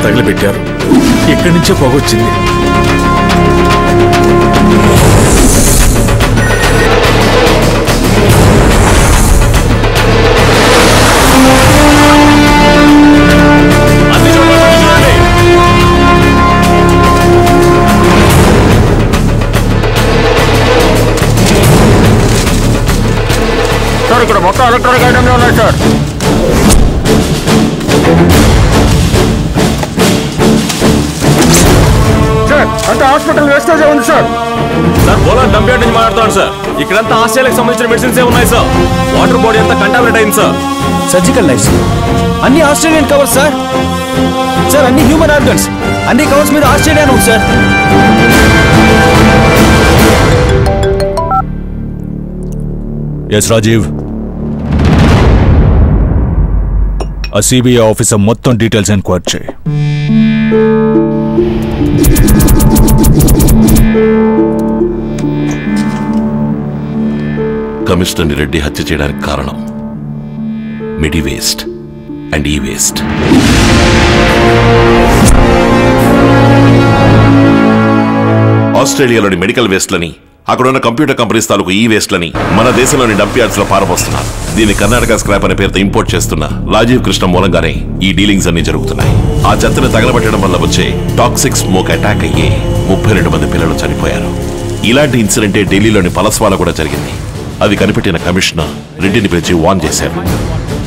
తగిలిపెట్టారు. ఇక్కడి నుంచే పొగొచ్చింది. సార్ ఇక్కడ మొత్తం ఎలక్ట్రానిక్ ఐటమ్లు ఉన్నాయి సార్. సార్ అంతా హాస్పిటల్ వేస్టేజ్ ఉంది sir. Sir polar dump yard నుంచి మాట్లాడుతున్నాను సార్. ఇక్కడంతా ఆస్ట్రేలియాకి సంబంధించిన మెడిసిన్స్ ఉన్నాయి సార్. వాటర్ బాడీ అంతా కంటామినేట్ అయింది సార్. సర్జికల్ నైఫ్స్ అన్ని ఆస్ట్రేలియన్ కవర్స్ సార్. సార్ అన్ని హ్యూమన్ ఆర్గన్స్, అన్ని కవర్స్ మీద ఆస్ట్రేలియన్ ఉంది సార్. ఎస్ రాజీవ్, ఆ సిబిఐ ఆఫీసర్ మొత్తం డీటెయిల్స్ ఎంక్వైరీ చేయి. కమిషనర్ రెడ్డి హత్య చేయడానికి కారణం మిడి వేస్ట్ అండ్ ఈ వేస్ట్. ఆస్ట్రేలియాలోని మెడికల్ వేస్ట్లని, అక్కడున్న కంప్యూటర్ కంపెనీస్ తాలూకు ఈ వేస్ట్లని మన దేశంలోని డంప్ యార్డ్స్ లో పారబోస్తున్నారు. దీన్ని కర్ణాటక స్క్రాప్ అనే పేరుతో ఇంపోర్ట్ చేస్తున్న రాజీవ్ కృష్ణ మూలంగానే ఈ డీలింగ్స్ అన్ని జరుగుతున్నాయి. ఆ చెత్తను తగలబెట్టడం వల్ల వచ్చే టాక్సిక్ స్మోక్ అటాక్ అయ్యి 32 మంది పిల్లలు చనిపోయారు. ఇలాంటి ఇన్సిడెంటే ఢిల్లీలోని పలస్వాల కూడా జరిగింది. అది కనిపెట్టిన కమిషనర్ రెడ్డిని పిలిచి వార్న్ చేశారు.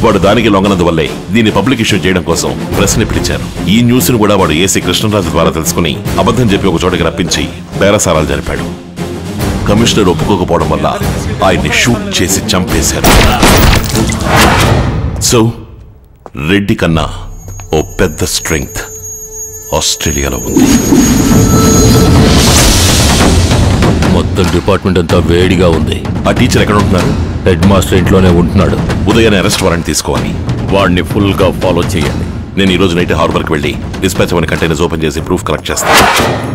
వాడు దానికి లొంగనందువల్లే దీన్ని పబ్లిక్ ఇష్యూ చేయడం కోసం ప్రెస్ ని పిలిచారు. ఈ న్యూస్ ను కూడా వాడు ఏసీ కృష్ణరాజు ద్వారా తెలుసుకుని అబద్ధం చెప్పి ఒక చోటకి రప్పించి బేరసారాలు జరిపాడు. కమిషనర్ ఒప్పుకోకపోవడం వల్ల ఆయన్ని షూట్ చేసి చంపేశారు. సో రెడ్డి కన్నా ఓ పెద్ద స్ట్రెంగ్త్ ఆస్ట్రేలియాలో ఉంది. మొత్తం డిపార్ట్మెంట్ అంతా వేడిగా ఉంది. ఆ టీచర్ ఎక్కడ ఉంటున్నారు? హెడ్ మాస్టర్ ఇంట్లోనే ఉంటున్నాడు. ఉదయాన్నే అరెస్ట్ వారెంట్ తీసుకోవాలి. వాడిని ఫుల్ గా ఫాలో చేయండి. నేను ఈ రోజు నైట్ హార్బర్కి వెళ్ళి డిస్పాచ్ అవని కంటైనర్స్ ఓపెన్ చేసి ప్రూఫ్ కలెక్ట్ చేస్తాను.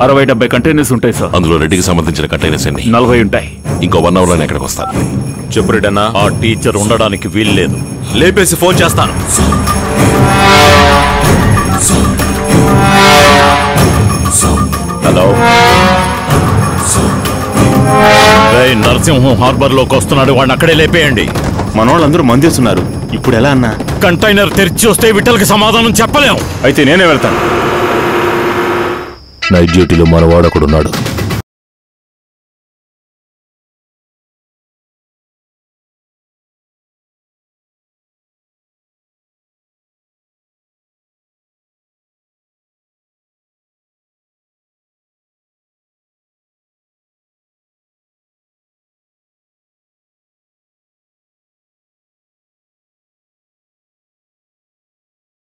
60-70 కంటైనర్స్ ఉంటాయి సార్. అందులో రెడ్డికి సంబంధించిన కంటైనర్స్ ఎన్ని? 40 ఉంటాయి. ఇంకో 1 అవర్ లోనే ఎక్కడికి వస్తాను. చెప్పు రెడ్డన్నా, ఆ టీచర్ ఉండడానికి వీల్లేదు. లేపేసి ఫోన్ చేస్తాను. హలో, నరసింహం హార్బర్ లోకి వస్తున్నాడు, వాడిని అక్కడే లేపేయండి. మనోళ్ళందరూ మందేస్తున్నారు. ఇప్పుడు ఎలా అన్నా? కంటైనర్ తెరిచి వస్తే విఠల్కి సమాధానం చెప్పలేం. అయితే నేనే వెళ్తాను. నైట్ డ్యూటీలో మనవాడు ఒకడున్నాడు.